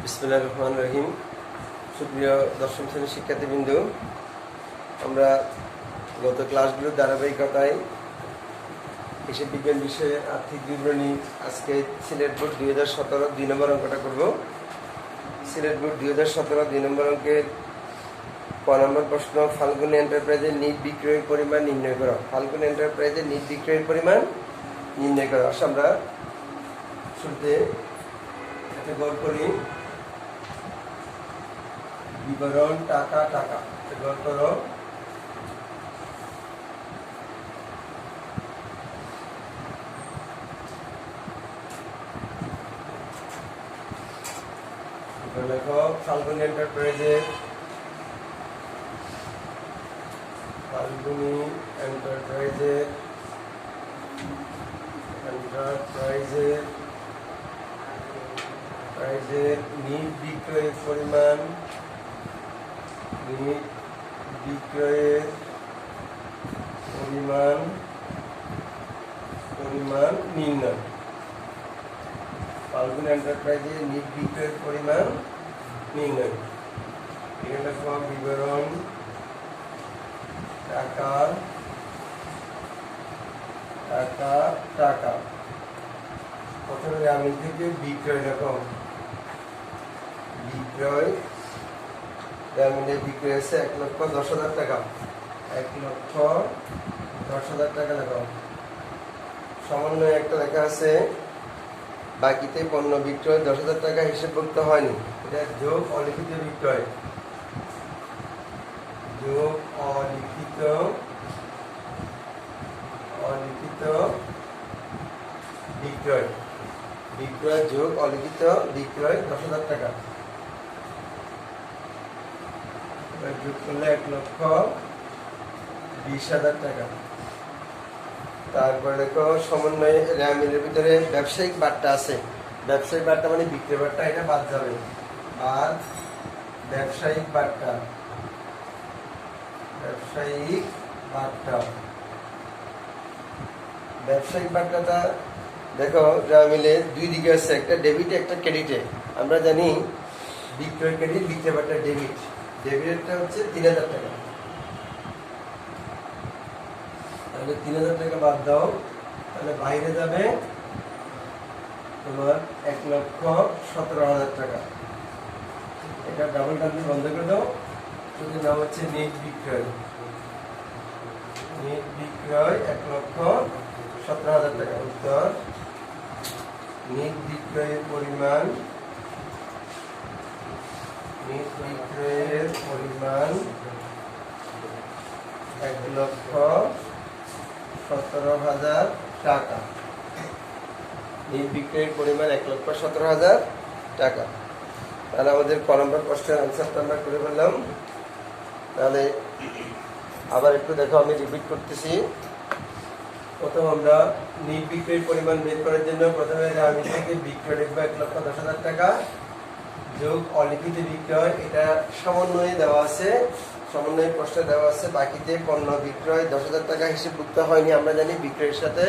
বিসমিল্লাহির রহমানির রহিম। সুপ্রিয় দশম শ্রেণীর শিক্ষার্থীবৃন্দ, আমরা গত ক্লাসগুলোর ধারাবাহিকতায় হিসাব বিজ্ঞান বিষয়ে আর্থিক বিবরণী আজকে সিলেট বোর্ড 2017 2 নম্বর অঙ্কটা করব। সিলেট বোর্ড 2017 2 নম্বর অঙ্কের ক নম্বর প্রশ্ন, ফাল্গুনী এন্টারপ্রাইজের নিট বিক্রয়ের পরিমাণ নির্ণয় করো। ফাল্গুনী এন্টারপ্রাইজের নিট বিক্রয়ের পরিমাণ নির্ণয় করো। আসলে আমরা শুরুতে একটা গড় করি। বিবরণ টাকা টাকা গড় করো। লেখো ফাল্গুনী এন্টারপ্রাইজের নিট বিক্রয়ের পরিমাণ নির্ণয়। ফাল্গুনী এন্টারপ্রাইজের নিট বিক্রয়ের পরিমাণ নির্ণয়। এখানে লেখো বিবরণ টাকা টাকা টাকা। প্রথমে আমি থেকে বিক্রয় লেখো। বিক্রয় বিক্রয় আছে 1,10,000 টাকা। 1,10,000 টাকা লেখো। সমন্বয় একটা লেখা আছে, বাকিতে পণ্য বিক্রয় 10,000 টাকা হিসেবভুক্ত হয়নি। এটা যোগ অলিখিত বিক্রয়। যোগ অলিখিত বিক্রয়। বিক্রয় যোগ অলিখিত বিক্রয় 10,000 টাকা। যোগ করলে 1,20,000 টাকা। তারপরে দেখো সমন্বয় রেয়ামিলের ভিতরে ব্যবসায়িক বার্তা আছে। ব্যবসায়িক বার্তা মানে বিক্রয় বার্তা, এটা বাদ যাবে। আর ব্যবসায়িক বার্তা ব্যবসায়িক বার্তাটা দেখো রেয়ামিলে দুই দিকে আছে, একটা ডেবিটে একটা ক্রেডিটে। আমরা জানি বিক্রয় ক্রেডিট, বিক্রয় বার্তা ডেবিট। ডেবিটটা হচ্ছে 3,000 টাকা। তাহলে 3,000 টাকা বাদ দাও, তাহলে বাইরে যাবে তোমার 1,17,000 টাকা। এটা ডাবল ডাবল বন্ধ করে দাও। এটার নাম হচ্ছে নিট বিক্রয়। নিট বিক্রয় 1,17,000 টাকা। উত্তর, নিট বিক্রয়ের পরিমাণ 1,17,000 টাকা। নিট বিক্রয়ের পরিমাণ 1,17,000 টাকা। তাহলে আমাদের ক নম্বর প্রশ্নের আনসারটা আমরা করে ফেললাম। তাহলে আবার একটু দেখো, আমি রিপিট করতেছি। প্রথম আমরা নিট বিক্রয়ের পরিমাণ বের করার জন্য প্রথমে আমি থেকে বিক্রয় লিখবো 1,10,000 টাকা যোগ অলিখিত বিক্রয়। এটা সমন্বয়ে দেওয়া আছে, সমন্বয় প্রশ্নে দেওয়া আছে, বাকিতে পণ্য বিক্রয় 10,000 টাকা হিসেবভুক্ত হয়নি। আমরা জানি বিক্রয়ের সাথে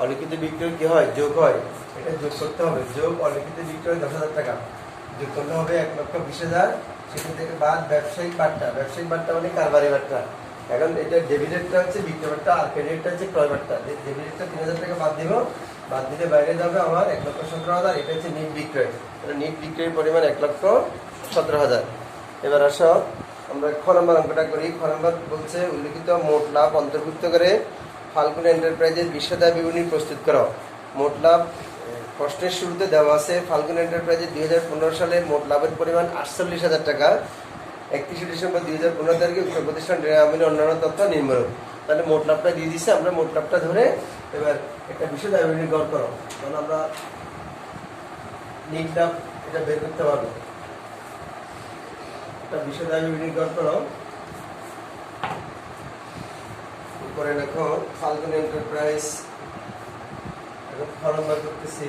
অলিখিত বিক্রয় কি হয়, যোগ হয়। এটা যোগ করতে হবে। যোগ অলিখিত বিক্রয় 10,000 টাকা যোগ করতে হবে 1,20,000। সেখান থেকে বাদ ব্যবসায়িক বার্তা। ব্যবসায়িক বার্তা মানে কারবারি বার্তা। এখন এটা ডেবিটেরটা হচ্ছে বিক্রয় বার্তা, আর ক্রেডিটটা হচ্ছে ক্রয় বার্তা। ডেবিটেরটা 3,000 টাকা বাদ দিব, বাদ দিলে বাইরে যাবে আমার 1,17,000। এটা হচ্ছে নিট বিক্রয়। নিট বিক্রয়ের পরিমাণ 1,17,000। এবার আসো আমরা খ নম্বর অঙ্কটা করি। খ নম্বর বলছে উল্লিখিত মোট লাভ অন্তর্ভুক্ত করে ফাল্গুনী এন্টারপ্রাইজের বিশ্বদায় বিবরণী প্রস্তুত করো। মোট লাভ প্রশ্নের শুরুতে দেওয়া আছে ফাল্গুনী এন্টারপ্রাইজের 2015 সালে মোট লাভের পরিমাণ 48,000 টাকা। 31 ডিসেম্বর 2015 তারিখে উক্ত প্রতিষ্ঠান রেয়ামিলে অন্যান্য তথ্য নিম্নরূপ। তাহলে মোট লাভটা দিয়ে দিচ্ছে, আমরা মোট লাভটা ধরে এবার একটা বিশ্বদায় বিবরণী গড় করো। কারণ আমরা নিট লাভ এটা বের করতে পারবো। একটা বিশ্বদায় বিবরণী গড় করো। উপরে দেখো ফাল্গুনী এন্টারপ্রাইজ, এখন ফর্ম বার করতেছি।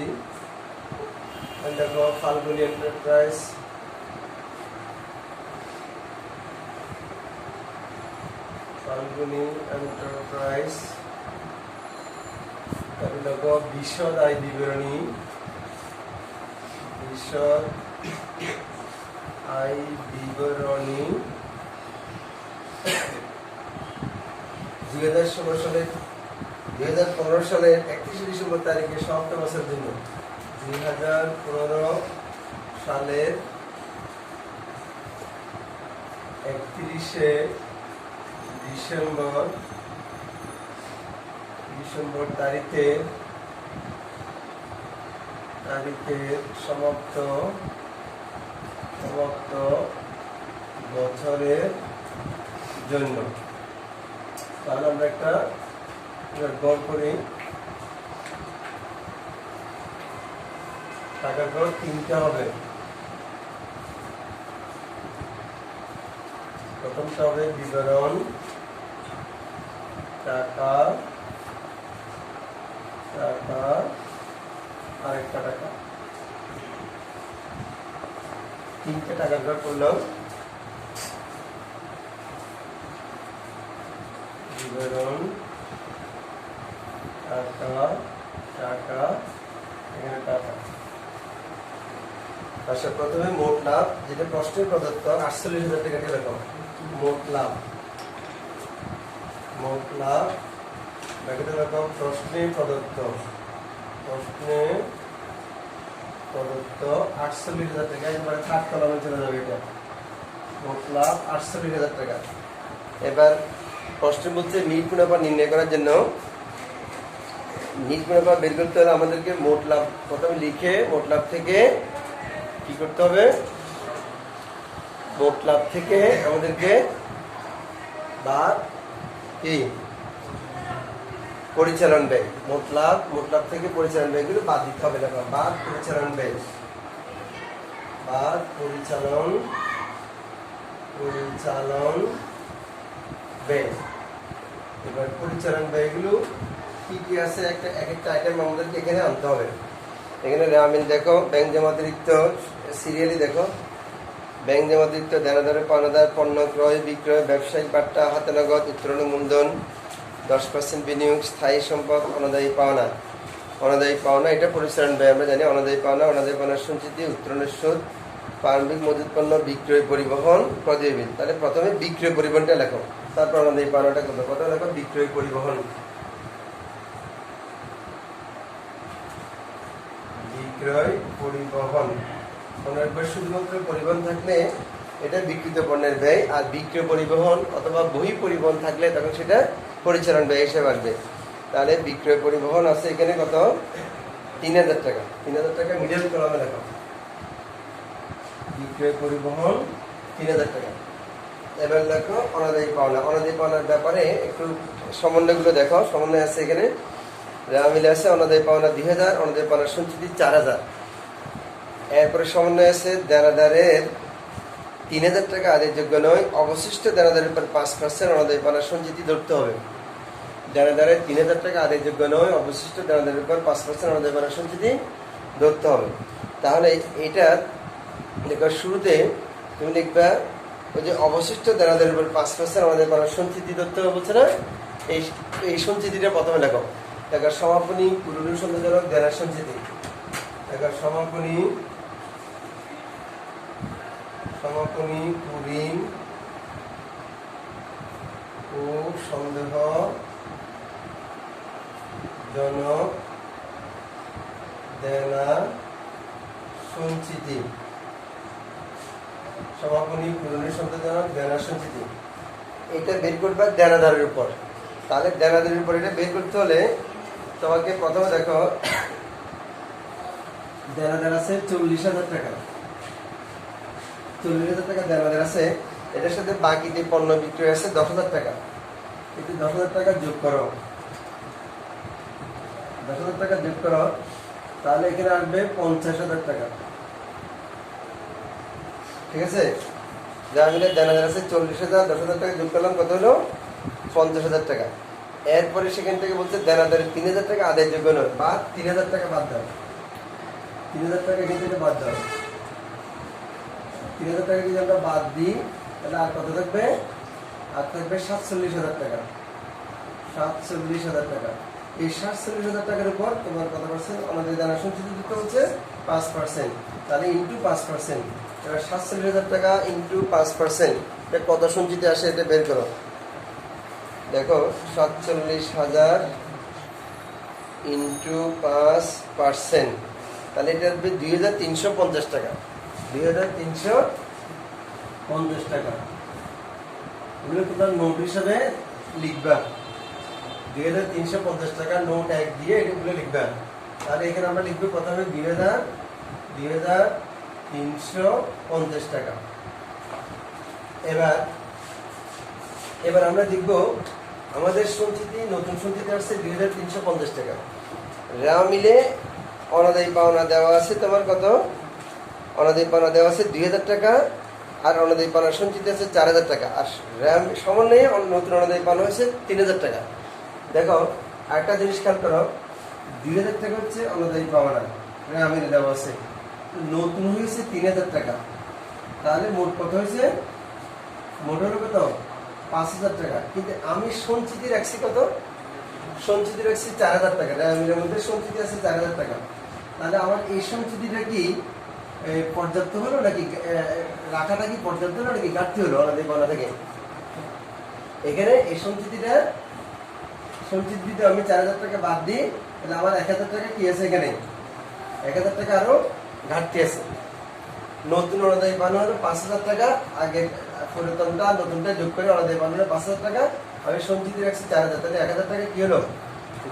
দেখো ফাল্গুনী এন্টারপ্রাইজ বিশদ আয় বিবরণী আয় বিবরণী 2015 সালের 31 ডিসেম্বর তারিখে সমাপ্ত বছরের জন্য 2015 সালের 31শে ডিসেম্বর তারিখে সমাপ্ত বছরের জন্য। তাহলে আমরা একটা গড় করি। টাকার গড় 3টা হবে। প্রথমটা হবে বিবরণ, টাকা, আরেকটা টাকা। 3টে টাকার গড় করলাম। বিবরণ, টাকা, এখানে টাকা। আচ্ছা, প্রথমে মোট লাভ, যেটা প্রশ্নের প্রদত্ত 48,000 টাকা লেখো। মোট লাভ ব্র্যাকেটে লেখো প্রশ্নে প্রদত্ত 48,000 টাকা। এবারে থার্ড কলামে চলে যাবে। এটা মোট লাভ 48,000 টাকা। এবার প্রশ্ন বলছে নিট মুনাফা নির্ণয় করার জন্য নিট মুনাফা বের করতে হলে আমাদেরকে মোট লাভ প্রথমে লিখে মোট লাভ থেকে কি করতে হবে? মোট লাভ থেকে আমাদেরকে বাদ কি পরিচালন ব্যয়, মোট লাভ থেকে পরিচালন ব্যয়গুলো বাদ দিতে হবে। দেখো, বাদ পরিচালন ব্যয়, ব্যয়। এবার পরিচালন ব্যয়গুলো কি কি আছে এক একটা আইটেম আমাদেরকে এখানে আনতে হবে। এখানে আমি দেখো ব্যাংক জমাতিরিক্ত সিরিয়ালি দেখো, ব্যাংক জমাতিরিক্ত দেনাদারে পাওনাদার, পণ্য ক্রয় বিক্রয়, ব্যবসায়িক বাট্টা, হাতে নগদ, উত্তোলন মূলধন, 10% বিনিয়োগ, স্থায়ী সম্পদ, অনাদায়ী পাওনা। এটা পরিচালন ব্যয়। আমরা জানি অনাদায়ী পাওনার সঞ্চিতি, উত্তোলনের সুদ, প্রারম্ভিক মজুত পণ্য, বিক্রয় পরিবহন, প্রদেয় বিল। তাহলে প্রথমে বিক্রয় পরিবহনটা লেখো, তারপর অনাদায়ী পাওনাটা করবো। প্রথমে লেখো বিক্রয় পরিবহন। শুধুমাত্র পরিবহন থাকলে এটা বিক্রিত পণ্যের ব্যয়, আর বিক্রয় পরিবহন অথবা বহি পরিবহন থাকলে তখন সেটা পরিচালন ব্যয় হিসেবে আসবে। তাহলে বিক্রয় পরিবহন আছে এখানে কত? 3,000 টাকা। 3,000 টাকা মিডল কলামে লেখো। বিক্রয় পরিবহন 3,000 টাকা। এবার লেখো অনাদায়ী পাওনার ব্যাপারে একটু সমন্বয়গুলো দেখো। সমন্বয় আছে এখানে মিলে আছে অনাদায়ী পাওনা 2,000, অনাদায়ী পাওনার সঞ্চিতি 4,000। এরপরে সমন্বয় আছে দেনাদারের 3,000 টাকা আদায়ের যোগ্য নয়, অবশিষ্ট দেনাদারের উপর 5% অনাদায়ী পাওনার সঞ্চিতি ধরতে হবে। দেনাদারের 3,000 টাকা আদায়ের যোগ্য নয়, অবশিষ্ট দেনাদারের উপর 5% অনাদায়ী পাওনার সঞ্চিতি ধরতে হবে। তাহলে এটা লেখার শুরুতে তুমি লিখবা ওই যে অবশিষ্ট দেনাদারের উপর 5% অনাদায়ী পাওনার সঞ্চিতি ধরতে হবে বলছে না, এই সঞ্চিতিটা প্রথমে লেখো। লেখার সমাপনী, পুনরুসন্ধানজনক, দেনার সঞ্চিতি। লেখার সমাপনী, কুঋণ ও সন্দেহজনক দেনা সঞ্চিতি। সমাপনী, পুরনো সন্দেহজনক দেনা সঞ্চিতি। এটা বের করবে দেনাদারের উপর। তাহলে দেনাদারের উপর এটা বের করতে হলে তোমাকে প্রথমে দেখো দেনাদার আছে 40,000 টাকা। 40,000 টাকা দেনাদার আছে। এটার সাথে বাকি যে পণ্য বিক্রয় আছে 10,000 টাকা। কিন্তু 10,000 টাকা যোগ করো, 10,000 টাকা যোগ করো, তাহলে এখানে আসবে 50,000 টাকা। ঠিক আছে, যা মিলে দেনাদার আছে 40,000, 10,000 টাকা যোগ করলাম, কত হলো? 50,000 টাকা। এরপরে সেখান থেকে বলছে দেনাদারের 3,000 টাকা আদায় যোগ্য নয়, বা 3,000 টাকা বাদ দাও। 3,000 টাকা এখান থেকে বাদ দাও। 3,000 টাকা যদি আমরা বাদ দিই তাহলে আর কত থাকবে? আর থাকবে 47,000 টাকা। 47,000 টাকা। এই 47,000 টাকার উপর তোমার কত পার্সেন্ট আমাদের জানা সঞ্চিতি দিতে হচ্ছে 5%, তাহলে ইন্টু 5%। এবার 47,000 টাকা ইন্টু 5%, এটা কত সঞ্চিতি আসে এটা বের করো। দেখো 47,000 ইন্টু 5%, তাহলে এটা আসবে 2,350 টাকা। 2,350 টাকা এগুলো তোমার নোট হিসাবে লিখবা। 2,350 টাকা নোট 1 দিয়ে এগুলো লিখবা। তাহলে এখানে আমরা লিখবো প্রথমে 2,350 টাকা। এবার আমরা দেখব আমাদের সঞ্চিতি, নতুন সঞ্চিতি আসছে 2,350 টাকা। রা মিলে অনাদায়ী পাওনা দেওয়া আছে তোমার কত? অনাদায়ী পাওনা দেওয়া আছে 2,000 টাকা, আর অনাদায়ী পাওনা সঞ্চিতি আছে 4,000 টাকা, আর র্যাম সমন্বয়ে নতুন অনাদায়ী পাওনা হয়েছে 3,000 টাকা। দেখো আরেকটা জিনিস খেয়াল করো, 2,000 টাকা হচ্ছে অনাদায়ী পাওনা, র্যাম মিলে দেওয়া আছে, নতুন হয়েছে 3,000 টাকা। তাহলে মোট কত হয়েছে? মোট হলো কত? 5,000 টাকা। কিন্তু আমি সঞ্চিতি রাখছি কত? সঞ্চিতি রাখছি 4,000 টাকা। র্যামের মধ্যে সঞ্চিতি আছে 4,000 টাকা। তাহলে আমার এই সঞ্চিতিটা কি পর্যাপ্ত হলো নাকি রাখাটা কি পর্যাপ্ত হলো নাকি ঘাটতি হলো অনাদায়ী পাওনা থেকে? এখানে এই সঞ্চিতিতে আমি 4,000 টাকা বাদ দিই, তাহলে আমার 1,000 টাকা কি আছে? এখানে 1,000 টাকা আরো ঘাটতি আছে। নতুন অনাদায়ী পাওনা হলো 5,000 টাকা, আগে পুরাতনটা নতুনটা যোগ করে অনাদায়ী পাওনা হলো 5,000 টাকা, আমি সঞ্চিতি রাখছি 4,000, তাহলে 1,000 টাকা কি হলো?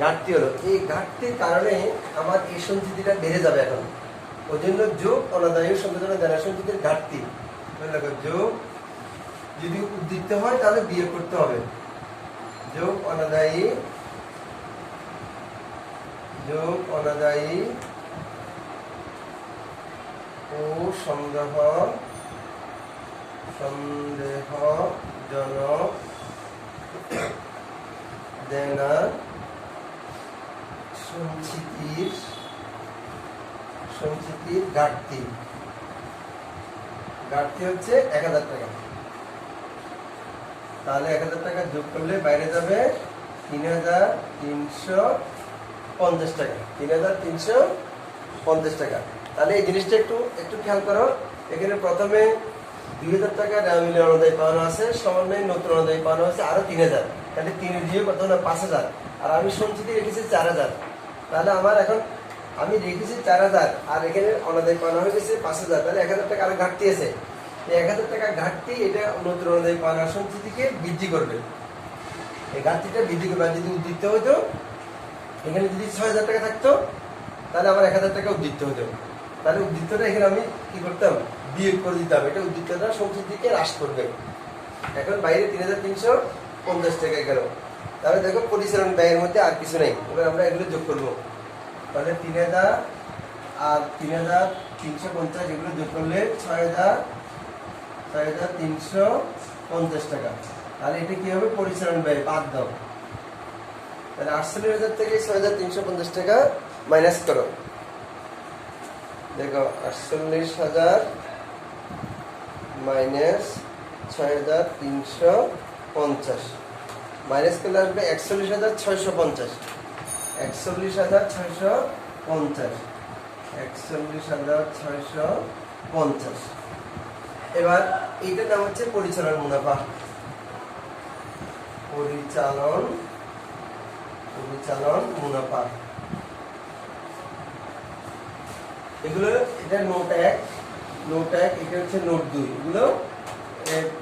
ঘাটতি হলো। এই ঘাটতির কারণে আমার এই সঞ্চিতিটা বেড়ে যাবে এখন। ওই জন্য যোগ অনাদায়ী সংযোজন জানা সঞ্চিতির ঘাটতি যোগ, যদি উদ্দীপ্ত হয় তাহলে বিয়োগ করতে হবে। যোগ অনাদায়ী ও সন্দেহজনক দেনা সঞ্চিতির ঘাটতি হচ্ছে 1,000 টাকা। তাহলে 1,000 টাকা যোগ করলে বাইরে যাবে 3,350 টাকা। 3,350 টাকা। তাহলে এই জিনিসটা একটু খেয়াল করো। এখানে প্রথমে 2,000 টাকা র্যামিলে অনাদায়ী পাওনা আছে, সমন্বয়ে নতুন অনাদায়ী পাওনা আছে আরো 3,000, তাহলে 3 দিয়ে কত না 5,000, আর আমি সঞ্চিতি রেখেছি 4,000। তাহলে আমার এখন আমি রেখেছি 4,000 আর এখানে অনাদায়ী পাওনা হয়ে গেছে 5,000, তাহলে 1,000 টাকা আরো ঘাটতি আছে। এই 1,000 টাকা ঘাটতি এটা নতুন অনাদায়ী পাওনা সঞ্চিতিকে বৃদ্ধি করবে। এই ঘাটতিটা বৃদ্ধি করবে। যদি উদ্দীপ্ত হতো, এখানে যদি 6,000 টাকা থাকতো, তাহলে আমার 1,000 টাকা উদ্দীপ্ত হতো। তাহলে উদ্দীপ্তটা এখানে আমি কি করতাম? বিয়োগ করে দিতাম। এটা উদ্দীপ্তটা সঞ্চিতিকে হ্রাস করবে। এখন বাইরে 3,350 টাকা গেল। তাহলে দেখো পরিচালন ব্যয়ের মধ্যে আর কিছু নেই। এবার আমরা এগুলো যোগ করবো। তাহলে 3,000 আর 3,350 এগুলো যোগ করলে 6,350 টাকা। তাহলে এটা কি হবে? পরিচালন ব্যয় বাদ দাও। তাহলে 48,000 থেকে 6,350 টাকা মাইনাস করো। দেখো 48,000 মাইনাস 6,350 মাইনাস করলে আসবে 41,650। 41,650। 41,650। এবার এইটার নাম হচ্ছে পরিচালন মুনাফা। পরিচালন মুনাফা। এগুলো এটা নোট 1, এটা হচ্ছে নোট 2। এগুলো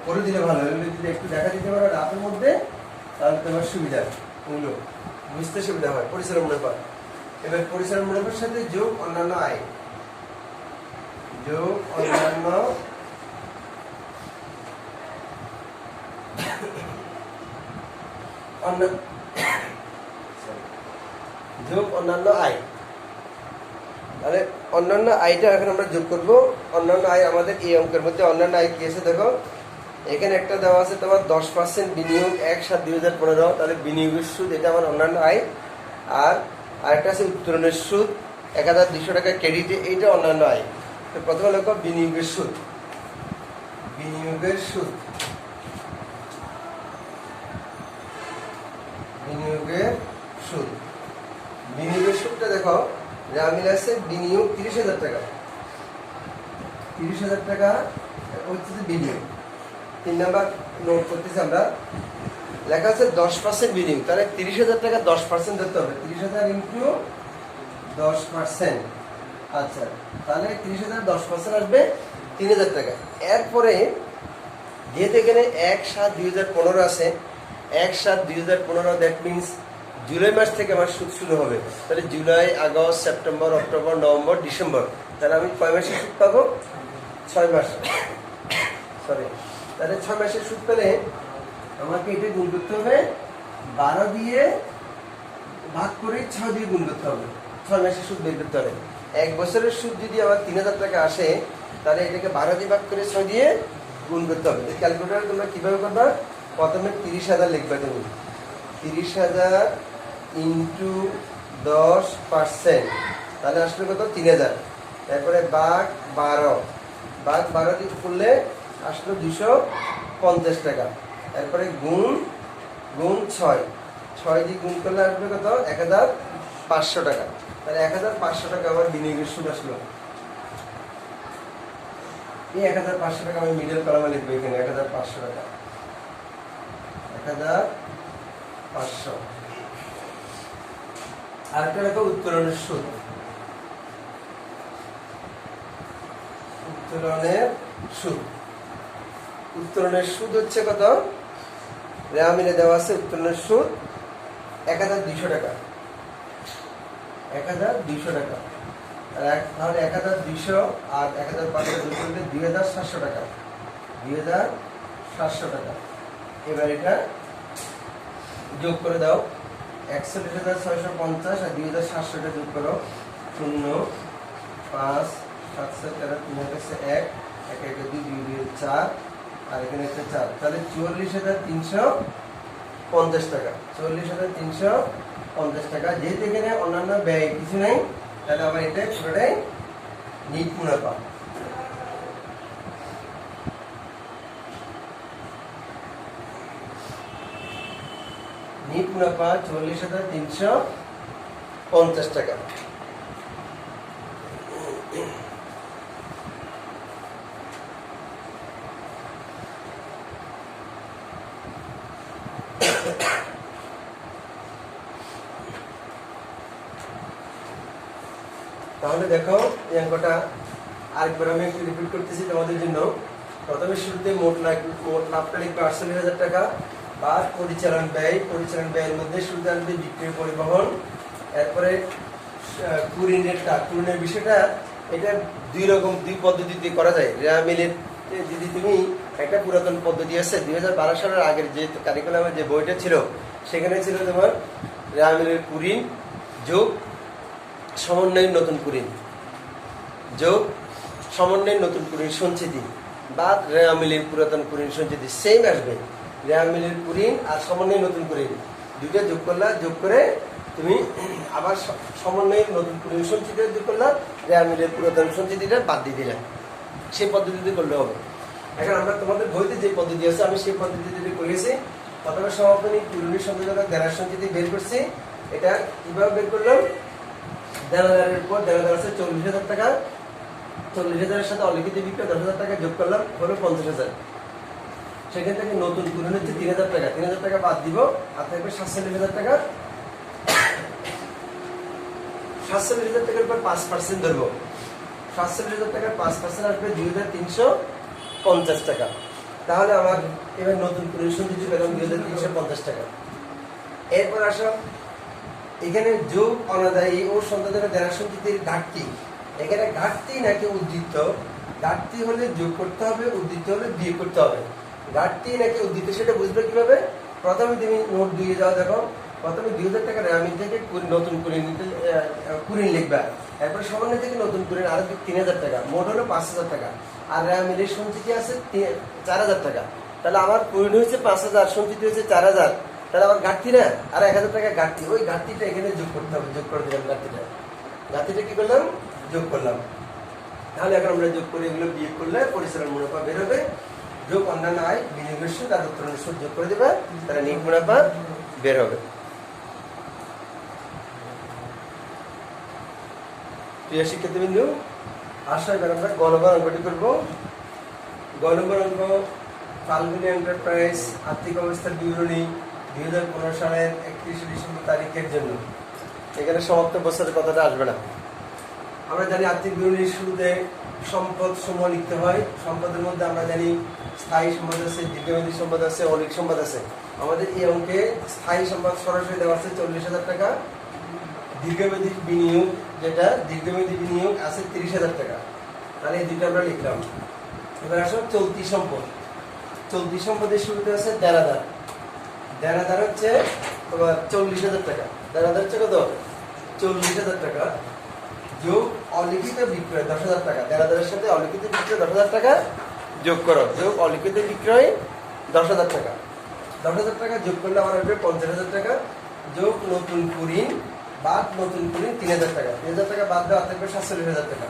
করে দিলে ভালো। এগুলো যদি একটু দেখা দিতে পারো রাতের মধ্যে, তাহলে তোমার সুবিধা, ওগুলো বুঝতে সুবিধা হয়। পরিচালন মুনাফা। এবার পরিচালন মুনাফার সাথে যোগ অন্যান্য আয়। যোগ অন্যান্য আয়। তাহলে অন্যান্য আয়টা এখন আমরা যোগ করবো। অন্যান্য আয় আমাদের এই অঙ্কের মধ্যে অন্যান্য আয় কি আছে দেখো। এখানে একটা দেওয়া আছে তোমার 10% বিনিয়োগ 1/7/2015। তাহলে বিনিয়োগের সুদ, এটা আমার অন্যান্য আয়। আর আরেকটা আছে উত্তোলনের সুদ 1,200 টাকা ক্রেডিটে, এইটা অন্যান্য আয়। তো প্রথমে লেখো বিনিয়োগের সুদ। বিনিয়োগের সুদ বিনিয়োগের সুদটা দেখো, রেওয়া মিলে আছে বিনিয়োগ 30,000 টাকা, 30,000 টাকা হচ্ছে যে বিনিয়োগ। 3 নাম্বার নোট করতেছি আমরা, লেখা আছে 10% বিনিয়োগ, তাহলে 30,000 টাকা 10% ধরতে হবে, 30,000 ইন্টু 10%। আচ্ছা, তাহলে 30,000 10% আসবে 3,000 টাকা। এরপরে যেহেতু এখানে 1/7/2015 আছে, 1/7/2015, দ্যাট মিনস জুলাই মাস থেকে আমার সুদ শুরু হবে। তাহলে July, August, September, October, November, December, তাহলে আমি কয় মাসের সুদ পাবো? 6 মাস, সরি। তাহলে 6 মাসের সুদ পেলে আমাকে এটা গুণ করতে হবে 12 দিয়ে, ভাগ করে 6 দিয়ে গুণ করতে হবে, 6 মাসের সুদ বের করতে হবে। 1 বছরের সুদ যদি আমার 3,000 টাকা আসে, তাহলে এটাকে 12 দিয়ে ভাগ করে 6 দিয়ে গুণ করতে হবে। ক্যালকুলেটার তোমরা কিভাবে করবা? প্রথমে 30,000 লিখবা তুমি, 30,000 ইন্টু 10%, তাহলে আসলে কত? 3,000। তারপরে ভাগ 12, ভাগ 12 দিয়ে করলে আসলো 250 টাকা। তারপরে গুণ 6, 6 দিয়ে গুণ করলে আসবে কত? 1,500 টাকা। তাহলে 1,500 টাকা আমার বিনিয়োগের সুদ আসলো। এই 1,500 টাকা আমি মিডল কলামে লিখবো এখানে, 1,500 টাকা, 1,500। আরেকটা লেখো উত্তোলনের সুদ। উত্তোলনের সুদ, উত্তোলনের সুদ হচ্ছে কত? রেওয়া মিলে দেওয়া আছে উত্তোলনের সুদ 1,200 টাকা, 1,200 টাকা। তাহলে 1,200 আর 1,500 যোগ করলে 2,700 টাকা, 2,700 টাকা। এবার এটা যোগ করে দাও, 41,650 আর 2,700 যোগ করো, 0, 5, 7, 13, 3 হচ্ছে 1, 1, 1, 2, 2, 2, 4, আর এখানে একটা 4, তাহলে 44,350 টাকা, 44,350 টাকা। যেহেতু এখানে অন্যান্য ব্যয় কিছু নাই, তাহলে আমার এটা পুরোটাই নিট মুনাফা। নিট মুনাফা 44,350 টাকা। তাহলে দেখো এই অঙ্কটা আরেকবার আমি একটু রিপিট করতেছি তোমাদের জন্য। প্রথমে শুরুতে মোট লাভটা লিখবে 48,000 টাকা, বা পরিচালন ব্যয়, পরিচালন ব্যয়ের মধ্যে শুরুতে আসবে বিক্রয়, পরিবহন, এরপরে কুরিনের বিষয়টা, এটা দুই পদ্ধতিতে করা যায়। রেওয়া মিলের যদি তুমি একটা পুরাতন পদ্ধতি আছে 2012 সালের আগের যে কারিকুলামের যে বইটা ছিল, সেখানে ছিল তোমার রেওয়া মিলের কুরিন যোগ সমন্বয়ের নতুন কুরিন, যোগ সমন্বয়ের নতুন কুরিন সঞ্চিতি, বা রেওয়া মিলের পুরাতন কুরিন সঞ্চিতি সেম আসবে। রেওয়া মিলের কুরিন আর সমন্বয়ের নতুন কুরিন দুইটা যোগ করলা, যোগ করে তুমি আবার সমন্বয়ের নতুন কুরিন সঞ্চিতি যোগ করলা, রেওয়া মিলের পুরাতন সঞ্চিতিটা বাদ দিয়ে দিলাম। সেই পদ্ধতিতে করলে হবে। এখন আমরা তোমাদের বইতে যে পদ্ধতি আছে আমি সেই পদ্ধতিতে করেছি। প্রথমে সমাপনী কুরিনের সংযোজক দেনার সঞ্চিতি বের করছি। এটা কিভাবে বের করলাম? দেনাদারের উপর দেনাদার আছে 40,000 টাকা, 40,000-এর সাথে অলিখিত বিক্রয় 10,000 টাকা যোগ করলাম, হলো 50,000। সেখান থেকে নতুন কুরিন হচ্ছে 3,000 টাকা, 3,000 টাকা বাদ দিব, আর থাকবে 47,000 টাকা। 47,000 টাকার উপর 5% ধরবো, 47,000 টাকার 5% আসবে 2,350 টাকা। তাহলে আমার এবার নতুন কুরিন সঞ্চিতি পেলাম 2,350 টাকা। এরপর আসো এখানে যোগ অনাদায়ী ও সন্তানের দেনা সঞ্চিতির ঘাটতি। এখানে ঘাটতি নাকি উদ্ধৃত? ঘাটতি হলে যোগ করতে হবে, উদ্ধৃত হলে বিয়োগ করতে হবে। ঘাটতি নাকি উদ্ধৃত সেটা বুঝবে কিভাবে? প্রথমে তুমি নোট 2 যাও, দেখো প্রথমে 2,000 টাকা রেওয়া মিল থেকে নতুন কুরিন লিখবা, এরপরে সমন্বয় থেকে নতুন কুরিন আরো 3,000 টাকা, মোট হলো 5,000 টাকা। আর রেওয়া মিলের সঞ্চিতি আছে 4,000 টাকা। তাহলে আমার কুরিন হয়েছে 5,000, সঞ্চিতি হয়েছে 4,000, তাহলে আমার ঘাটতি না, আর 1,000 টাকা ঘাটতি। ওই ঘাটতিটা এখানে যোগ করতে হবে, যোগ করে দিলাম ঘাটতিটা কি করলাম? যোগ করলাম। তাহলে এখন আমরা যোগ করে এগুলো বিয়োগ করলে পরিচালন মুনাফা বের হবে। যোগ অন্যান্য আয়, বিনিয়োগের সুদ আর উত্তোলনের সুদ যোগ করে দেবে, তাহলে নিট মুনাফা বের হবে। প্রিয় শিক্ষার্থীবৃন্দু, আসলে এবার আমরা গ নম্বর অঙ্কটি করবো। গ নম্বর অঙ্ক ফাল্গুনী এন্টারপ্রাইজ আর্থিক অবস্থার বিবরণী 2015 সালের 31 ডিসেম্বর তারিখের জন্য। এখানে সমাপ্ত বছরের কথাটা আসবে না। আমরা জানি আর্থিক বিবরণীর শুরুতে সম্পদ সমূহ লিখতে হয়। সম্পদের মধ্যে আমরা জানি স্থায়ী সম্পদ আছে, দীর্ঘমেয়াদী সম্পদ আছে, অলিক সম্পদ আছে। আমাদের এই অঙ্কে স্থায়ী সম্পদ সরাসরি দেওয়া আছে 40,000 টাকা। দীর্ঘমেয়াদী বিনিয়োগ, যেটা দীর্ঘমেয়াদী বিনিয়োগ আছে 30,000 টাকা। তাহলে এই দুটো আমরা লিখলাম। এবার আসো চলতি সম্পদ। চলতি সম্পদের শুরুতে আছে দেনাদার। দেনাদার হচ্ছে তোমার 40,000 টাকা। দেনাদার হচ্ছে কত? 40,000 টাকা যোগ অলিখিত বিক্রয় 10,000 টাকা। দেনাদারের সাথে অলিখিত বিক্রয় 10,000 টাকা যোগ করো, যোগ অলিখিত বিক্রয় 10,000 টাকা। 10,000 টাকা যোগ করলে আমার আসবে 50,000 টাকা, যোগ নতুন কুড়ি বাদ নতুন কুড়ি 3,000 টাকা। 3,000 টাকা বাদ দেওয়া থাকবে 47,000 টাকা,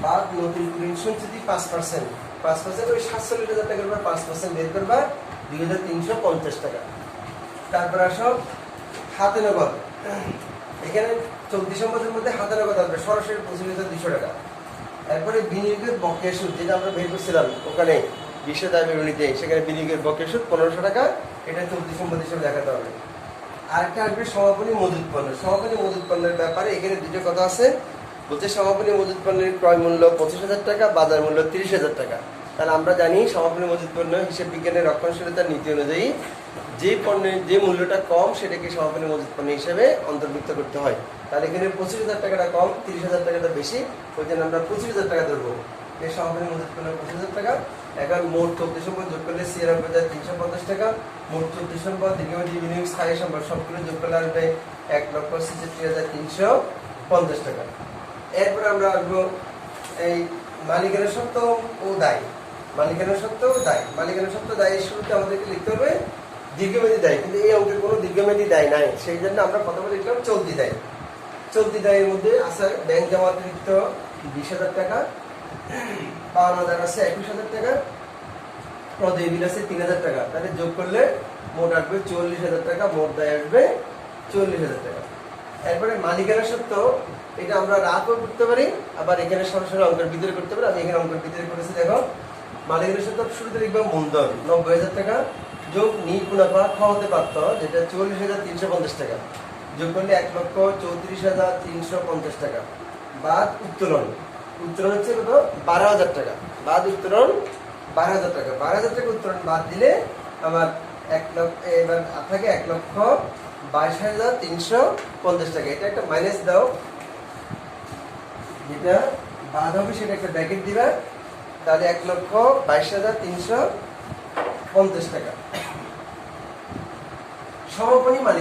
বাদ নতুন কুড়ি সঞ্চিতি 5%। 5% ওই 47,000 টাকার উপর 5% বের করবা 2,350 টাকা। তারপর আসো হাতে নগদ। এখানে চলতি সম্পদের মধ্যে হাতে নগদ আসবে সরাসরি 25,200 টাকা। এরপরে বিনিয়োগের বকেয়া সুদ, যেটা আমরা বের করছিলাম ওখানে বিশ্বদায় বিবরণীতে, সেখানে বিনিয়োগের বকেয়া সুদ 1500 টাকা। এটা চলতি সম্পদ হিসেবে দেখাতে হবে। আরেকটা আসবে সমাপনী মজুত পণ্য। সমাপনী মজুত পণ্যের ব্যাপারে এখানে দুটো কথা আছে। বলছে সমাপনী মজুত পণ্যের ক্রয় মূল্য 25,000 টাকা, বাজার মূল্য 30,000 টাকা। তাহলে আমরা জানি সমাপনী মজুত পণ্য হিসেব বিজ্ঞানের রক্ষণশীলতার নীতি অনুযায়ী যে পণ্যের যে মূল্যটা কম সেটাকে সমাপনী মজুত পণ্য হিসেবে অন্তর্ভুক্ত করতে হয়। তাহলে এখানে 25,000 টাকাটা কম, 30,000 টাকাটা বেশি, ওই জন্য আমরা 25,000 টাকা ধরবো। এই সমাপনী মজুত পণ্য 25,000 টাকা। এখন মোট চলতি সম্পদ যোগ করলে 96,350 টাকা। মোট চলতি সম্পদ, দীর্ঘমেয়াদী বিনিয়োগ, স্থায়ী সম্পদ সবগুলো যোগ করলে আসবে 1,66,350 টাকা। এরপরে আমরা আসবো এই মালিকানা সত্ত্ব ও দায়। মালিকানা সত্ত্ব ও দায়। মালিকানা সত্ত্ব দায়ের শুরুতে আমাদেরকে লিখতে হবে দীর্ঘমেয়াদী দায়, কিন্তু এই অঙ্কে কোনো দীর্ঘমেয়াদী দায় নাই। সেই জন্য আমরা প্রথমে লিখলাম চলতি দায়। চলতি দায়ের মধ্যে আছে ব্যাংক জমা অতিরিক্ত 20,000 টাকা, পাওনাদার আছে 21,000 টাকা, প্রদেয় বিল আছে 3,000 টাকা। তাহলে যোগ করলে মোট আসবে 44,000 টাকা। মোট দায় আসবে 40,000 টাকা। এরপরে মালিকানা সত্ত্ব, এটা আমরা রাতও করতে পারি, আবার এখানে সরাসরি অঙ্কের ভিতরে করতে পারি। আমি এখানে অঙ্কের ভিতরে করেছি। দেখো মালিকানা সত্ত্ব শুরুতে লিখবো মূলধন 90,000 টাকা, যোগ নিট মুনাফা খ হতে পারত, যেটা 44,350 টাকা। যোগ করলে 1,34,350 টাকা, বাদ উত্তোলন। উত্তোলন হচ্ছে কত? 12,000 টাকা। বাদ উত্তোলন 12,000 টাকা। 12,000 টাকা উত্তোলন বাদ দিলে আমার 1 লক্ষ, এবার থাকে 1,22,350 টাকা। এটা একটা মাইনাস দাও, যেটা বাদ হবে সেটা একটা ব্র্যাকেট দিবা। তাহলে 1,22,350 টাকা। সমাপনী মালিক